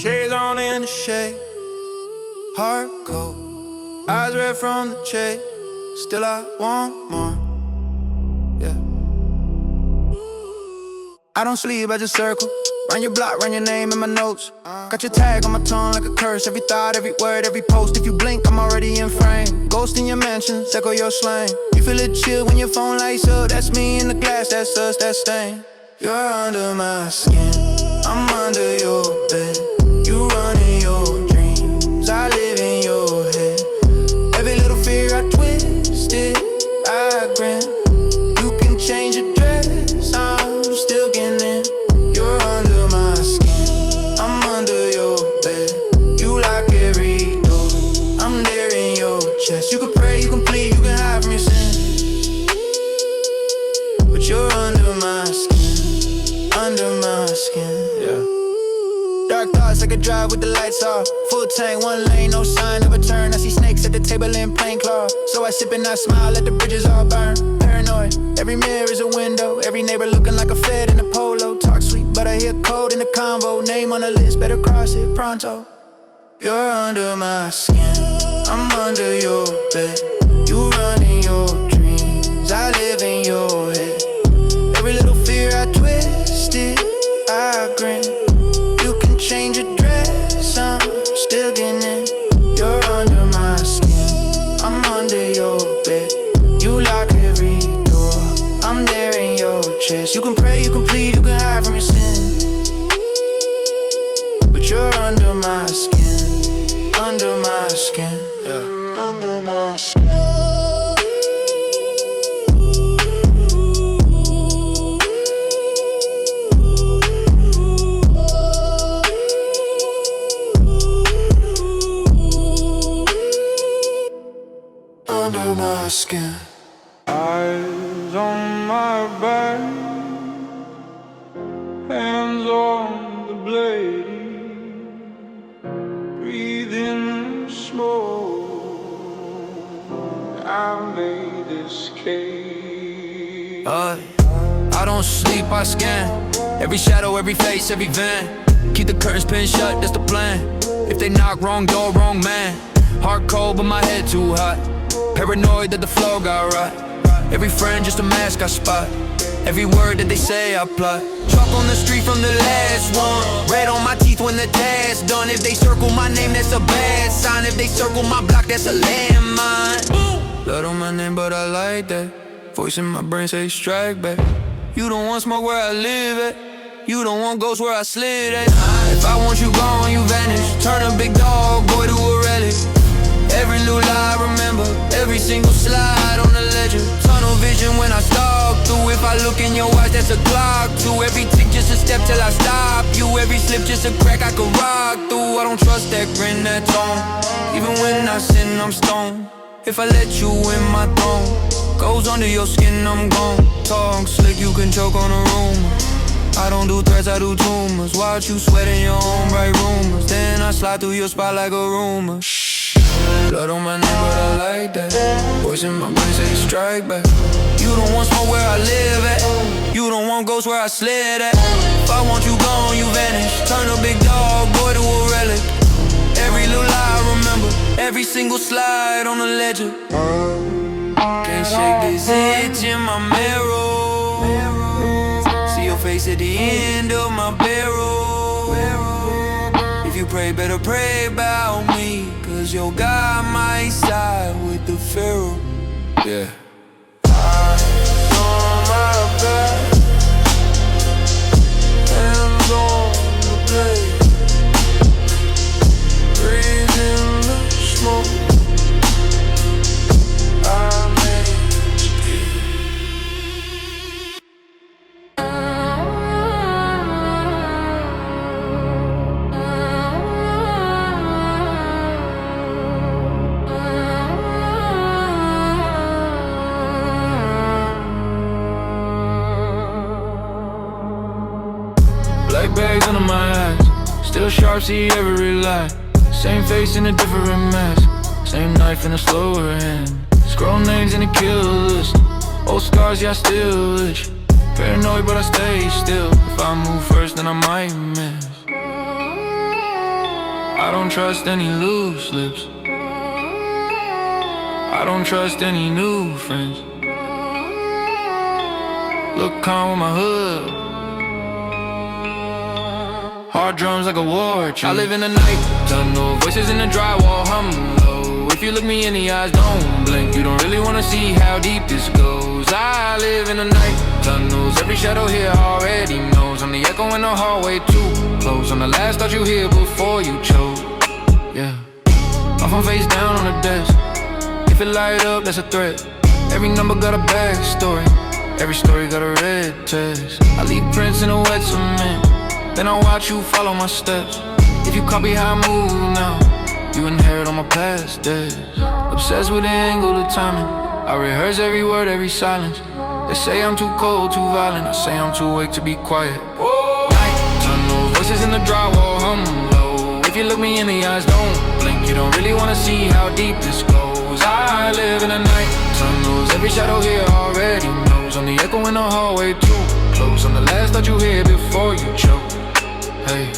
Shades on in the shade, heart cold, eyes red from the chase. Still I want more, yeah. I don't sleep, I just circle. Run your block, run your name in my notes. Got your tag on my tongue like a curse. Every thought, every word, every post. If you blink, I'm already in frame. Ghost in your mansions, echo your slang. You feel it chill when your phone lights up. That's me in the glass, that's us, that stain. You're under my skin, I'm under your bed. You run in your dreams, I live in your head. Every little fear I twist it, I grin. You can change your dress, I'm still getting in. You're under my skin, I'm under your bed. You lock every door, I'm there in your chest. You can pray, you can plead, you can hide from your sin, but you're under my skin, under my skin, yeah. Dark thoughts, I could drive with the lights off. Full tank, one lane, no sign of a turn. I see snakes at the table in plain cloth, so I sip and I smile, let the bridges all burn. Paranoid, every mirror is a window. Every neighbor looking like a fed in a polo. Talk sweet, but I hear cold in the convo. Name on the list, better cross it pronto. You're under my skin, I'm under your bed. You run in your dreams, I live in your head. Every little fear I twist it, I grin. You can change your dress, I'm still getting in. You're under my skin, I'm under your bed. You lock every door, I'm there in your chest. You can pray, you can plead, you can hide from your sin, but you're under my skin, under my skin, yeah. Under my skin. Under my skin. Eyes on my back, hands on the blade, breathing slow. I made this cave. I don't sleep, I scan every shadow, every face, every van. Keep the curtains pinned shut, that's the plan. If they knock, wrong door, wrong man. Heart cold, but my head too hot. Paranoid that the flow got right. Every friend just a mask I spot. Every word that they say I plot. Chalk on the street from the last one. Red on my teeth when the task's done. If they circle my name, that's a bad sign. If they circle my block, that's a landmine. Blood on my name, but I like that. Voice in my brain say strike back. You don't want smoke where I live at. You don't want ghosts where I slid at. If I want you gone, you vanish. Turn a big dog, boy, to a relic. Every little lie I remember, every single slide on the ledger. Tunnel vision when I stalk through. If I look in your eyes, that's a clock too. Every tick just a step till I stop you. Every slip just a crack I could rock through. I don't trust that grin, that tone. Even when I sin, I'm stoned. If I let you in my throne, goes under your skin, I'm gone. Talk slick, you can choke on a rumor. I don't do threats, I do tumors. Watch you sweat in your own bright rumors. Then I slide through your spot like a rumor. Blood on my name, but I like that. Voice in my brain say strike back. You don't want smoke where I live at. You don't want ghosts where I slid at. If I want you gone, you vanish. Turn a big dog, boy, to a relic. Every little lie I remember, every single slide on the ledger. Can't shake this itch in my marrow. See your face at the end of my barrel. If you pray, better pray about me, cause your God might side with the Pharaoh. Yeah. Eyes on my back, hands on the blade, breathing the smoke. I made this cave. Black bags under my eyes, still sharp, see every lie. Same face in a different mask, same knife in a slower hand. Scroll names in a kill list, old scars, yeah, I still itch. Paranoid, but I stay still. If I move first, then I might miss. I don't trust any loose lips. I don't trust any new friends. Look calm with my hood. Hard drums like a war chant. I live in the night tunnel, voices in the drywall hum low. If you look me in the eyes, don't blink. You don't really wanna see how deep this goes. I live in the night tunnels, every shadow here already knows. I'm the echo in the hallway too close. I'm the last thought you hear before you choke. Yeah, my phone face down on the desk. If it light up, that's a threat. Every number got a backstory. Every story got a red text. I leave prints in a wet cement, then I watch you follow my steps. If you copy how I move now, you inherit all my past days. Obsessed with the angle, the timing. I rehearse every word, every silence. They say I'm too cold, too violent. I say I'm too awake to be quiet. Night tunnel, voices in the drywall hum low. If you look me in the eyes, don't blink. You don't really wanna see how deep this goes. I live in the night tunnels, every shadow here already knows. I'm the echo in the hallway too close. I'm the last that you hear before you choke. Hey.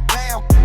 Damn.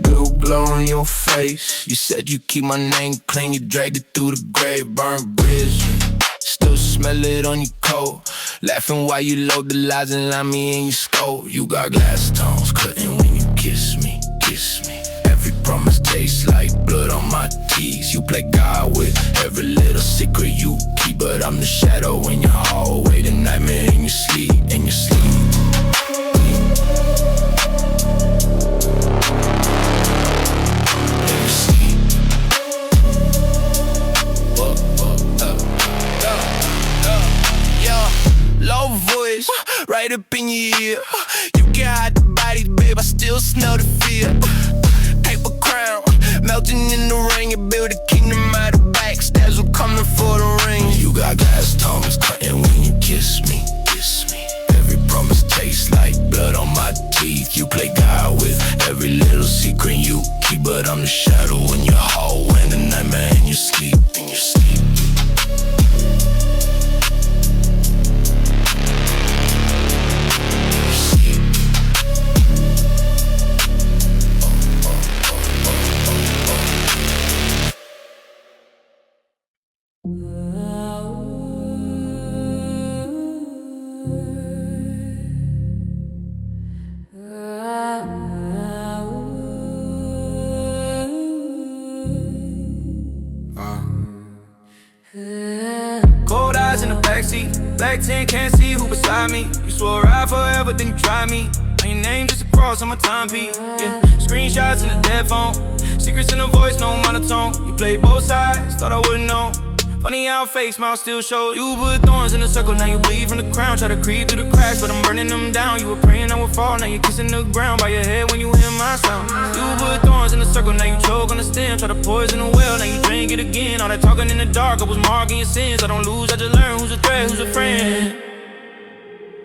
Blue glow on your face. You said you keep my name clean. You dragged it through the grave, burned bridge. Still smell it on your coat. Laughing while you load the lies and lie me in your skull. You got glass tones cutting when you kiss me, kiss me. Every promise tastes like blood on my teeth. You play God with every little secret you keep, but I'm the shadow in your hallway, the nightmare in your sleep, in your sleep. Low voice, right up in your ear. You can hide the bodies, babe, I still smell the fear. Paper crown, melting in the rain. You build a kingdom out of backstabs, we're coming for the ring. You got glass tongues cutting when you kiss me, kiss me. Every promise tastes like blood on my teeth. You play God with every little secret you keep, but I'm the shadow in your hallway, the nightmare in your sleep, in your sleep. Cold eyes in the backseat, black 10, can't see who beside me. You swore I'd ride forever, then you try me. Now your name just across on my timepiece. Yeah, screenshots in the dead phone, secrets in the voice, no monotone. You played both sides, thought I wouldn't know. Funny how fake smile still shows. You put thorns in the circle, now you bleed from the crown. Try to creep through the cracks, but I'm burning them down. You were praying I would fall, now you're kissing the ground by your head when you hear my sound. You put thorns in the circle, now you choke on the stem. Try to poison the well, now you drink it again. All that talking in the dark, I was marking your sins. I don't lose, I just learn who's a threat, who's a friend.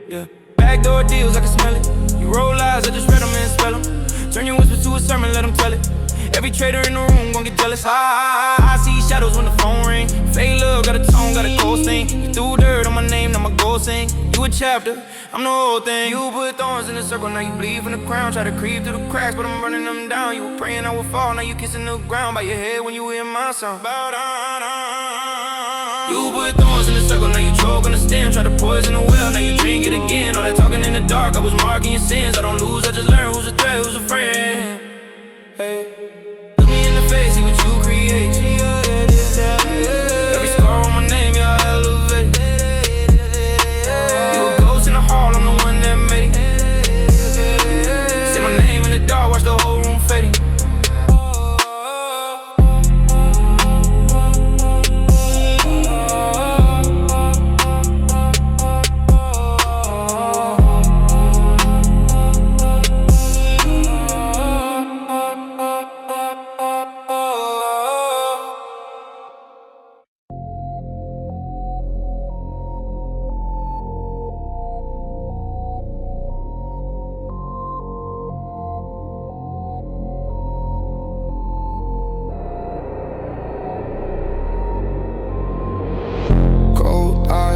Yeah, backdoor deals, I can smell it. You roll eyes, I just read them and spell them. Turn your whispers to a sermon, let them tell it. Every traitor in the room gon' get jealous. I see shadows when the phone ring. Fake love, got a tone, got a ghost thing. You threw dirt on my name, now my ghost sing. You a chapter, I'm the whole thing. You put thorns in the circle, now you bleed from the crown. Try to creep through the cracks, but I'm running them down. You were praying I would fall, now you kissing the ground by your head when you hear my song. You put thorns in the circle, now you choke on the stem. Try to poison the well, now you drink it again. All that talking in the dark, I was marking your sins. I don't lose, I just learn who's a threat, who's a friend. Hey, look me in the face, see what you create. Every scar on my name, you're elevated. You a ghost in the hall, I'm the one that made it. Say my name in the dark, watch the whole room fading.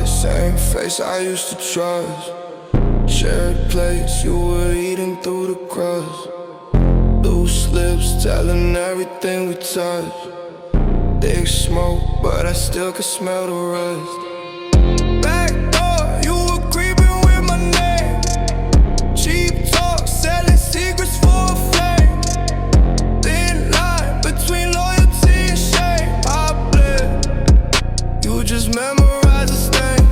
Same face I used to trust. Shared place, you were eating through the crust. Loose lips telling everything we touch. Thick smoke, but I still can smell the rust. Back door, you were creeping with my name. Cheap talk, selling secrets for a flame. Thin line between loyalty and shame. I bled, you just memorized the stain.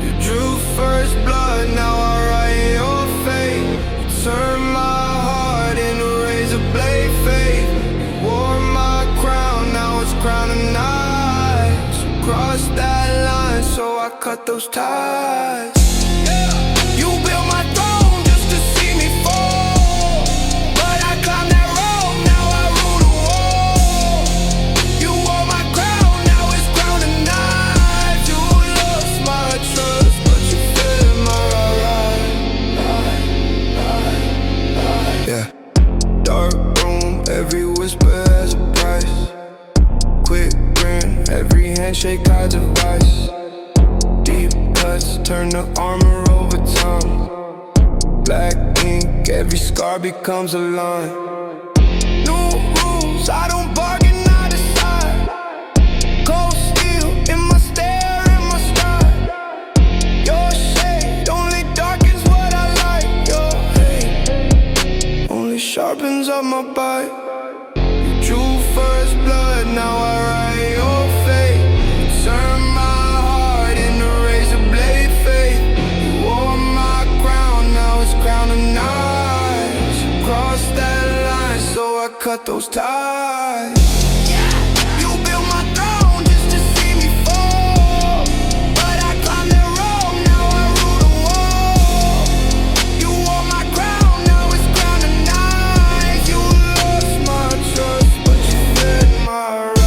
You drew first blood, now I write your fate. You turned my heart into razor blade faith. You wore my crown, now it's crown and knives. You crossed that line, so I cut those ties. You built my throne just to see me fall, but I climbed that road, now I rule the world. You wore my crown, now it's crown and knives. You lost my trust, but you fit my ride. Yeah, dark room, every whisper has a price. Quick grin, every handshake hides a vice. Deep cuts turn to armor over time. Black ink every scar becomes a line. New rules, I don't bargain, I decide. Cold steel in my stare, in my stride. Your shade only darkens what I like. Your hate only sharpens up my bite. You drew first blood, now I write your fate. Turn my heart into razor blade fate. You wore my crown, now it's crown of knives. You crossed that line, so I cut those ties. You built my throne just to see me fall, but I climbed that road, now I rule the wall. You wore my crown, now it's crown of knives. You lost my trust, but you fed my rise.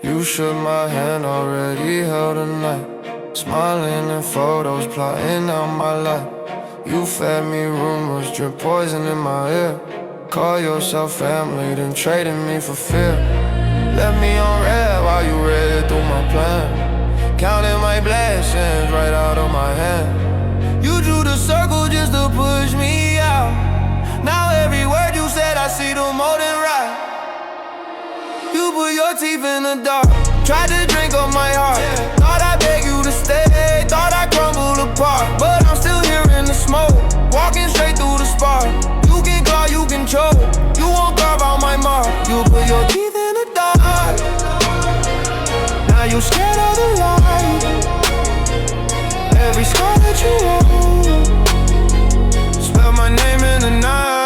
You shook my hand, already held a knife. Smiling in photos, plotting out my life. You fed me rumors, drip poison in my ear. Call yourself family, then traded me for fear. Left me on red while you read through my plan. Counting my blessings right out of my hand. You drew the circle just to push me out. Now every word you said I see the molten right. You put your teeth in the dark, tried to drink up my heart. Thought I beg you to stay, thought I crumble apart. But I'm still here in the smoke, walking straight through the spark. You can claw, you can choke, you won't carve out my mark. You put your teeth in the dark, now you scared of the light. Every scar that you wrote, spell my name in the night.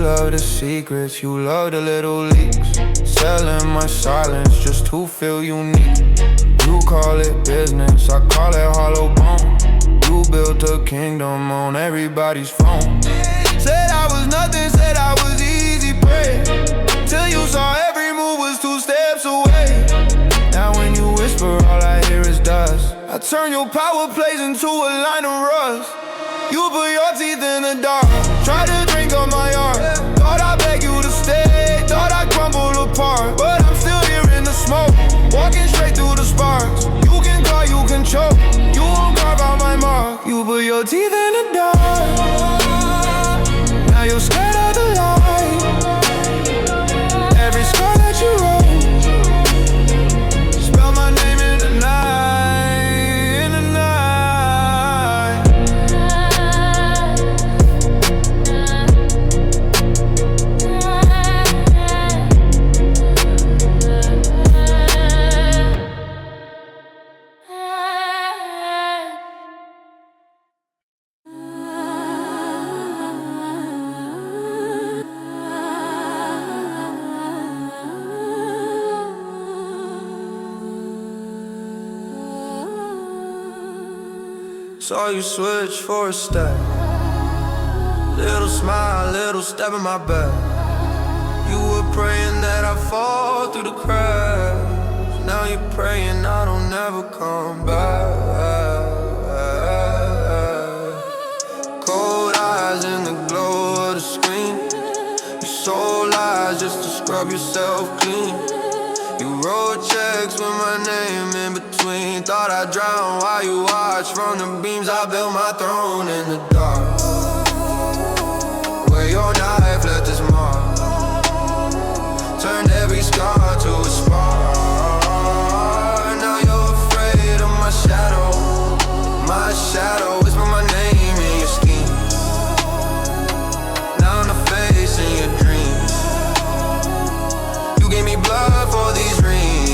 Love the secrets, you love the little leaks. Selling my silence just to feel unique. You call it business, I call it hollow bone. You built a kingdom on everybody's phone. Said I was nothing, said I was easy prey, till you saw every move was 2 steps away. Now when you whisper, all I hear is dust. I turn your power plays into a line of rust. You put your teeth in the dark, try to drink up my heart. Thought I beg you to stay, thought I crumble apart. But I'm still here in the smoke, walking straight through the sparks. You can call, you can choke, you won't carve out my mark. You put your teeth in the dark, now you're scared of the light. Every scar that you wrote, spell my name in the night, in the night. Saw you switch for a step. Little smile, little step in my back. You were praying that I fall through the cracks. Now you're praying I don't ever come back. Cold eyes in the glow of the screen. You sold lies just to scrub yourself clean. You wrote checks with my name in between. Thought I'd drown while you watched from the beams. I built my throne in the dark, where your knife left its mark. Turned every scar to a spark. Now you're afraid of my shadow. My shadow whisper my name in your scheme. Now I'm the face in your dreams. You gave me blood for these rings.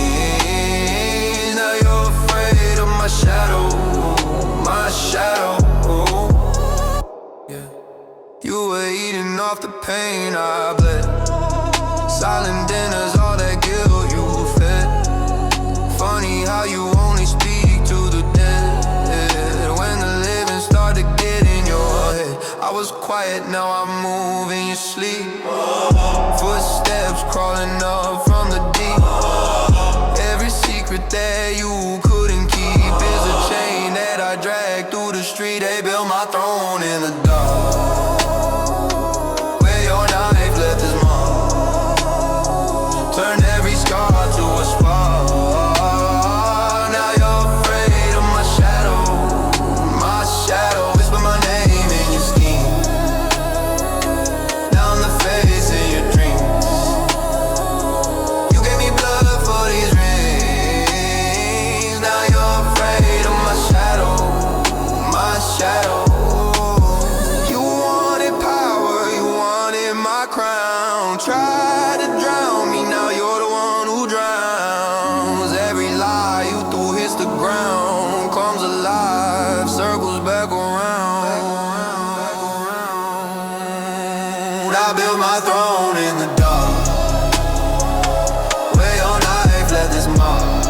Now you're afraid of my shadow. My shadow. Yeah. You were eating off the pain I bled. Silent dinners, all that guilt you fed. you only speak to the dead. When the living start to get in your head. I was quiet, now I move in your sleep. Footsteps crawling up from the deep. Every secret that you couldn't keep is a chain that I drag through the street. They built my throne in the dark, where your knife left his mark. Turned every scar to a spark. Now you're afraid of my shadow. My shadow whisper my name in your skin, down the face in your dreams. You gave me blood for these rings. Now you're afraid of my shadow. My shadow. You wanted power, you wanted my crown. Tried to drown me, now you're the one who drowns. Every lie you threw hits the ground, comes alive, circles back around. I built my throne in the dark, where your knife left its mark.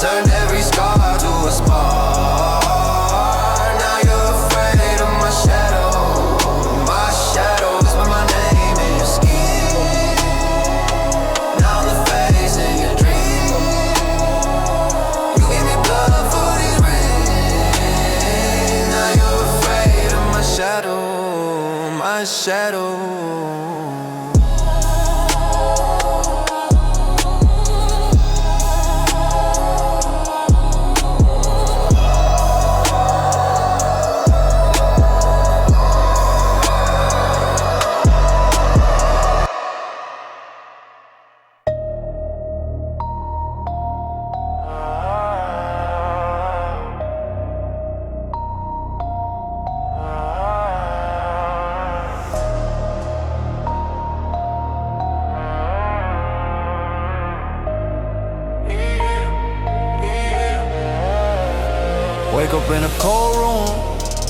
Turned every scar to a spark. Now you're afraid of my shadow. My shadow whisper my name in your skin, down the face in your dreams. You give me blood for these rings. Now you're afraid of my shadow. My shadow. Wake up in a cold room,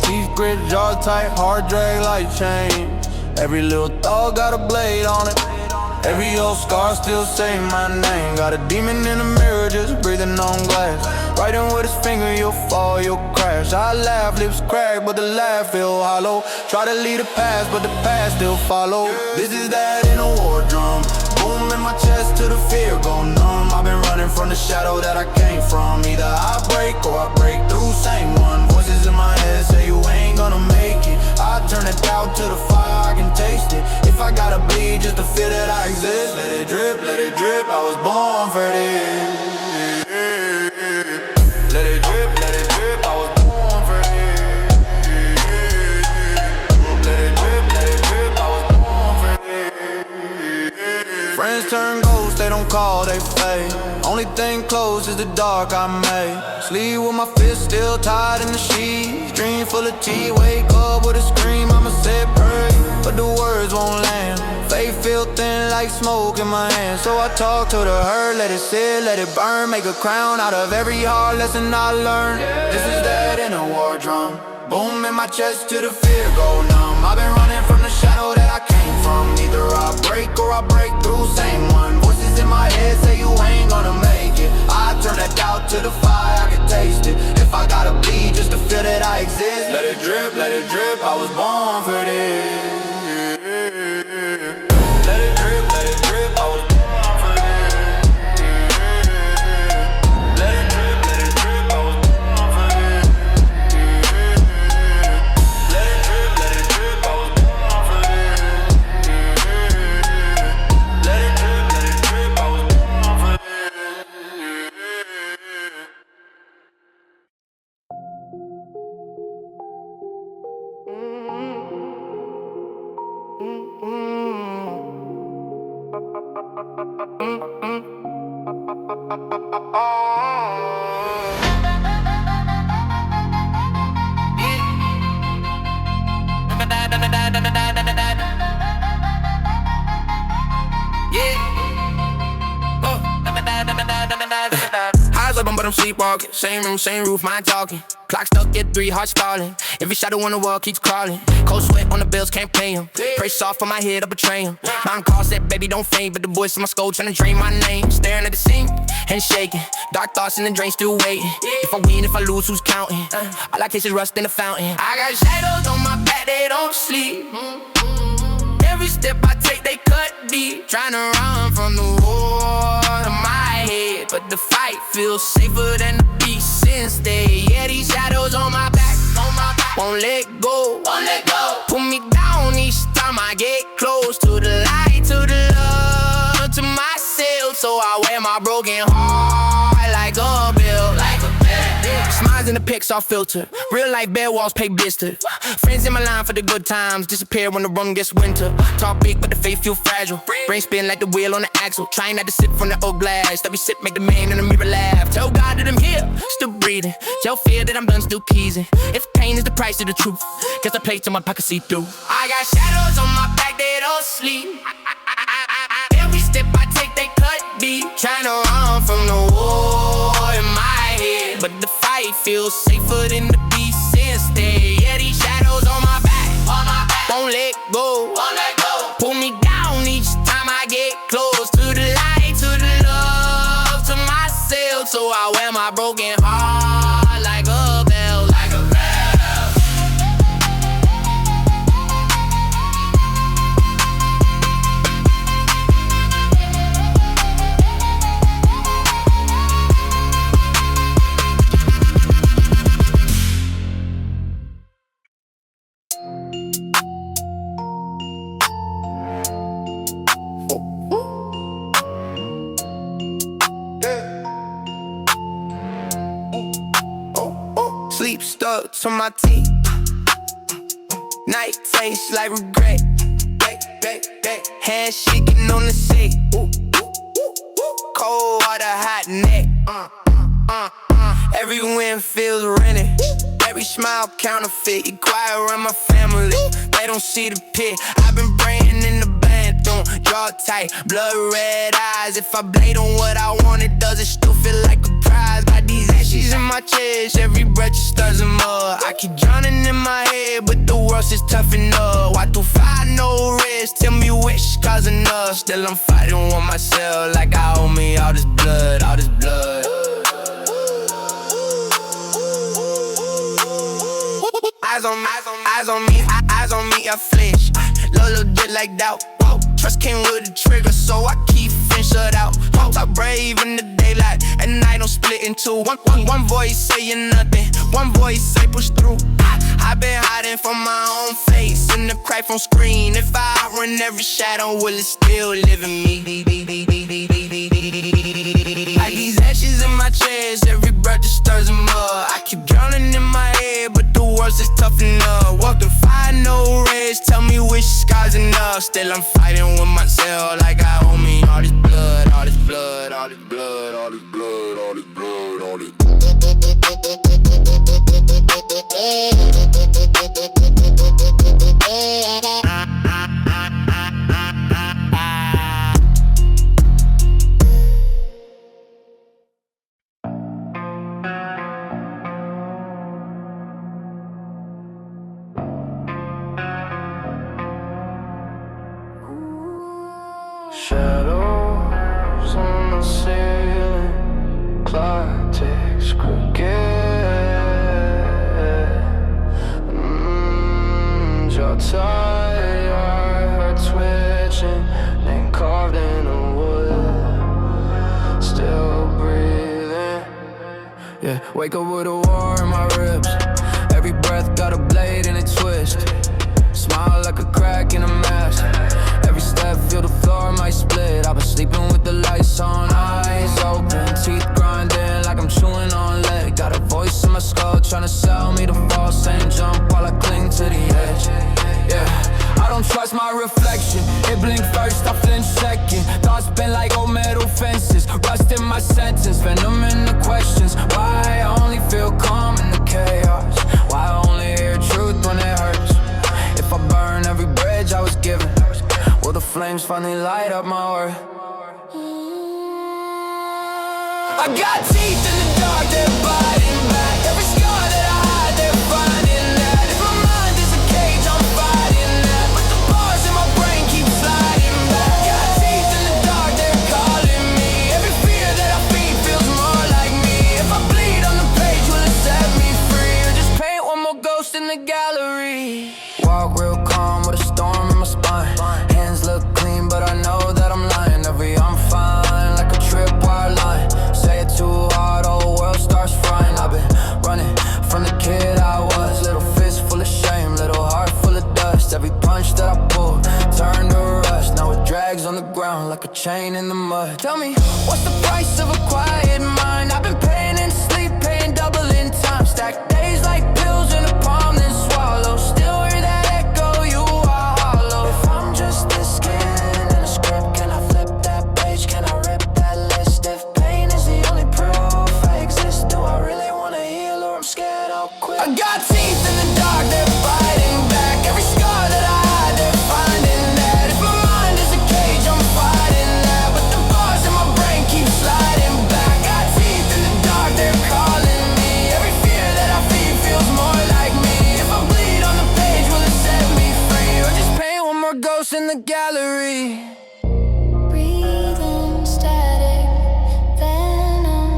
teeth grit, jaw tight, heart drag like chains. Every little thought got a blade on it. Every old scar still say my name. Got a demon in the mirror just breathing on glass. Writing with his finger, you'll fall, you'll crash. I laugh, lips crack, but the laugh feel hollow. Try to leave the past, but the past still follow. This is that in a war drum. Boom in my chest till the fear go numb. I've been running from the shadow that I came from. Either I break or I break through, same one. Voices in my head say you ain't gonna make it. I turn the doubt to the fire, I can taste it. If I gotta bleed just to feel that I exist, let it drip, I was born for this. Let it drip, I was born for this. Let it drip, I was born for this. Friends turn ghosts, they don't call, they fade. Only thing close is the dark I made. Sleep with my fist still tied in the sheets. Dream full of tea, wake up with a scream. I'ma say pray, but the words won't land. Faith feel thin like smoke in my hands. So I talk to the hurt, let it sit, let it burn. Make a crown out of every hard lesson I learned. This is that in a war drum. Boom in my chest till the fear go numb. I've been running from the shadow that I came from. Either I break or I break through, same one. Voices in my head say you ain't gonna make it. I turn that doubt to the fire, I can taste it. If I gotta bleed just to feel that I exist, let it drip, I was born for this. Let it drip, I was born for this. Let it drip, I was born for this. Let it drip, I was born for this. Let it drip, I was born for this. sleeping, but I'm sleepwalking. Same room, same roof, mind talking. Clock stuck at 3, heart stalling. Every shadow on the wall keeps crawling. Cold sweat on the bills, can't pay him. Pray soft on my head, I betray him. Mom call, said, baby, don't faint. But the voice in my skull trying to drain my name. Staring at the sink and shaking. Dark thoughts in the drain, still waiting. If I win, if I lose, who's counting? All I taste is rust in the fountain. I got shadows on my back, they don't sleep. Every step I take, they cut deep. Trying to run from the war in my head, but the fight feels safer than the peace instead. Yeah, these shadows on my back, won't let go, Pull me down each time I get close to the light, to the love, to myself. So I wear my broken heart like a belt. Smiles in the pics all filtered. Real life bare walls pay blistered. Friends in my line for the good times disappear when the room gets winter. Talk big but the faith feel fragile. Brain spin like the wheel on the axle. Trying not to sip from the old glass. Let me sip, make the man in the mirror laugh. Tell God that I'm here, still breathing. Tell fear that I'm done, still teasing. If pain is the price of the truth, guess I play till my pocket see through. I got shadows on my back, they don't sleep. Every step I take, they cut deep. Trying to run from the war in my head, but the fight feels safer than the beast instead. Yeah, these shadows on my back, won't let go, Pull me down each time I get close to the light, to the love, to myself. So I wear my broken heart like a bell, Sleep stuck to my teeth. Night tastes like regret. Hands shaking on the seat. Cold water, hot neck. Every wind feels rented. Every smile counterfeit. You quiet around my family, they don't see the pit. I've been praying in the bathroom, jaw tight, blood red eyes. If I blade on what I wanted, does it still feel like a prize? Got these ashes in my chest, every breath just stirs them up. I keep drowning in my head, but the world's just tough enough. Why do fight no rest? Tell me which causing us. Still I'm fighting with myself, like I owe me all this blood, all this blood. Eyes on me, I flinch. Little bit like doubt. Whoa. Trust came with a trigger, so I keep shut out. Talk brave in the daylight, and I don't split into one voice saying nothing, one voice say push through. I've been hiding from my own face in the crack from screen. If I run every shadow, will it still live in me? Like these ashes in my chest, every breath just stirs them up. I keep drowning in my head, but the world's just tough enough. Walk the fire, no rest, tell me which sky's enough. Still I'm fighting with myself, like I owe me all this blood, all this blood, all this blood, all this blood, all this blood, all this blood. Shadows on the ceiling, clock ticks crooked. Jaw tight, heart twitching, name carved in the wood. Still breathing. Yeah, wake up with a war in my ribs. Every breath got a blade and a twist. Smile like a crack in a mask. Every step, feel the floor might split. I've been sleeping with the lights on, eyes open, teeth grinding like I'm chewing on lead. Got a voice in my skull trying to sell me the false, saying jump while I cling to the edge. Yeah, I don't trust my reflection. It blinked first, I flinch second. Thoughts been like old metal fences, rust in my sentence, venom in the questions. Why I only feel calm in the chaos? Why I only hear truth when it hurts? If I burn every bridge I was given, will the flames finally light up my worth? I got teeth in the chain in the mud. Tell me, what's the price of a quiet mind? I've been paying in sleep, paying double in time. Stack days like pills in a palm, then swallow. Still hear that echo, you are hollow. If I'm just this skin in a script, can I flip that page? Can I rip that list? If pain is the only proof I exist, do I really wanna heal or I'm scared I'll quit? I got teeth in the dark, they're biting back. Every scar that I hide, they're finding that. If my mind is a cage, I'm fighting that. But the bars in my brain keep sliding back. Got teeth in the dark, they're calling me. Every fear that I feed feels more like me. If I bleed on the page, will it set me free? Or just paint one more ghost in the gallery? Breathing static venom.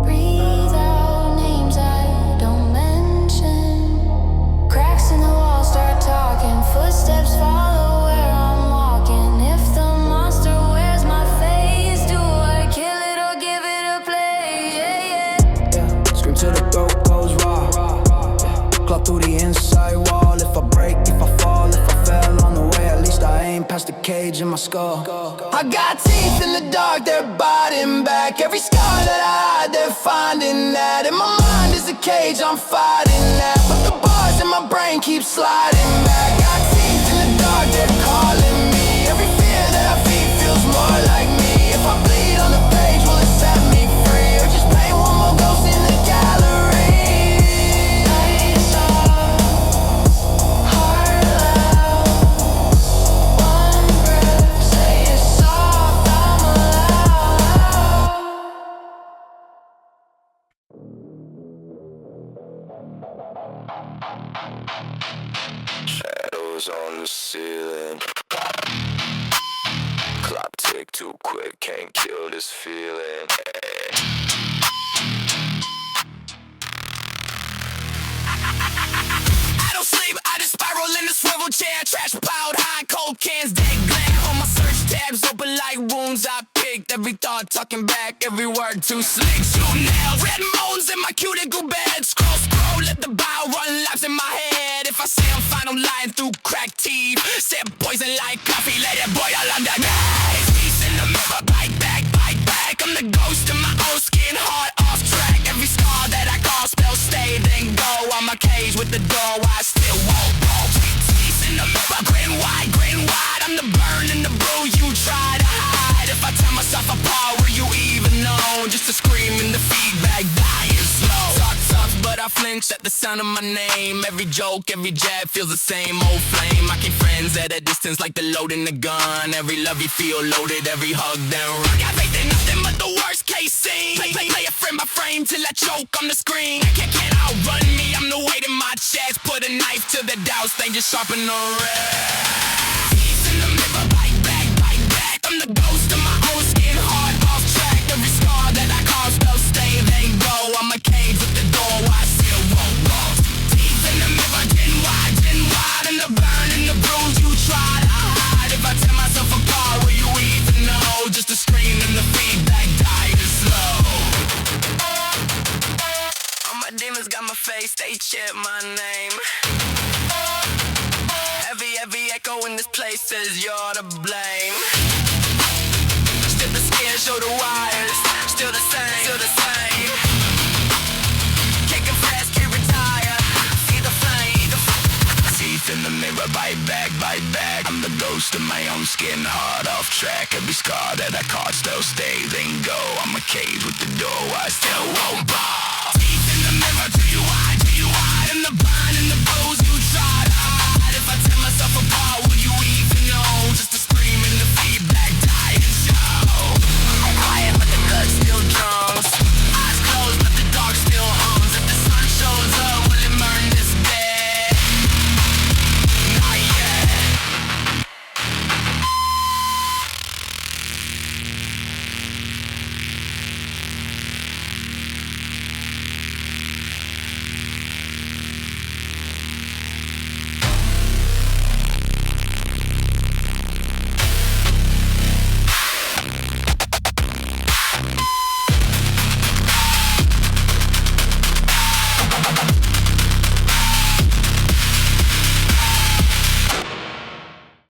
Breathe out names I don't mention. Cracks in the wall start talking. Footsteps follow where I'm walking. If the monster wears my face, do I kill it or give it a play? Yeah. Scream till the throat goes raw. Claw through the inside wall. If I break, if I fall, if I fell on the way, at least I ain't past the cage in my skull. I got teeth in the dark, they're biting back. Every scar that I hide, they're finding that. And my mind is a cage, I'm fighting that. But the bars in my brain keep sliding back. Got teeth in the dark, they're calling me. Every fear that I feed feels more like me. If I bleed on the page, will it set me free? Or just paint one more ghost in the gallery? Lights off, heart loud. One breath, say it soft, I'm allowed. Shadows on the ceiling. Clock tick too quick, can't kill this feeling. I don't sleep, I just spiral in the swivel chair. Trash piled high, cold cans, dead glare. On my search tabs open like wounds I picked. Every thought talking back, every word too slick. Shoot nails, red moans in my cuticle bed. Scroll, let the bile run laps in my head. If I say I'm fine, I'm lying through cracked teeth. Sip poison like coffee, let it boil underneath. Peace in the mirror, bite back, bite back. I'm the ghost in my own skin, heart off track. Every scar that I call spell stay, then go. I'm a cage with the door, I still won't go. Teeth in the mirror, grin wide, I'm the burn and the bruise you try to hide. If I tear myself apart, will you even know? Just a scream in the feedback, dying slow. Talk tough, but I flinch at the sound of my name. Every joke, every jab feels the same old flame. I keep friends at a distance like the load in the gun. Every love you feel loaded, every hug then run. Got faith in nothing but the worst case scene. Play it frame by frame till I choke on the screen. Can't outrun me, I'm the weight in my chest. Put a knife to the douse, they just sharpen the rest. Teeth in the mirror, bite back, bite back. I'm the ghost of my own skin, heart off track. Every scar that I cause spell stay, then go. I'm a cage with the door, I still won't go. Teeth in the mirror, gin wide, and the burn and the bruise you try to hide. If I tear myself apart, will you even know? Just a scream and the feedback dying slow. All my demons got my face, they chant my name. Every echo in this place says you're to blame. Still the skin, show the wires. Still the same. Can't confess, can't retire. See the flame. Teeth in the mirror, bite back. I'm the ghost of my own skin, hard off track. Every scar that I caught still stay, then go. I'm a cage with the door, I still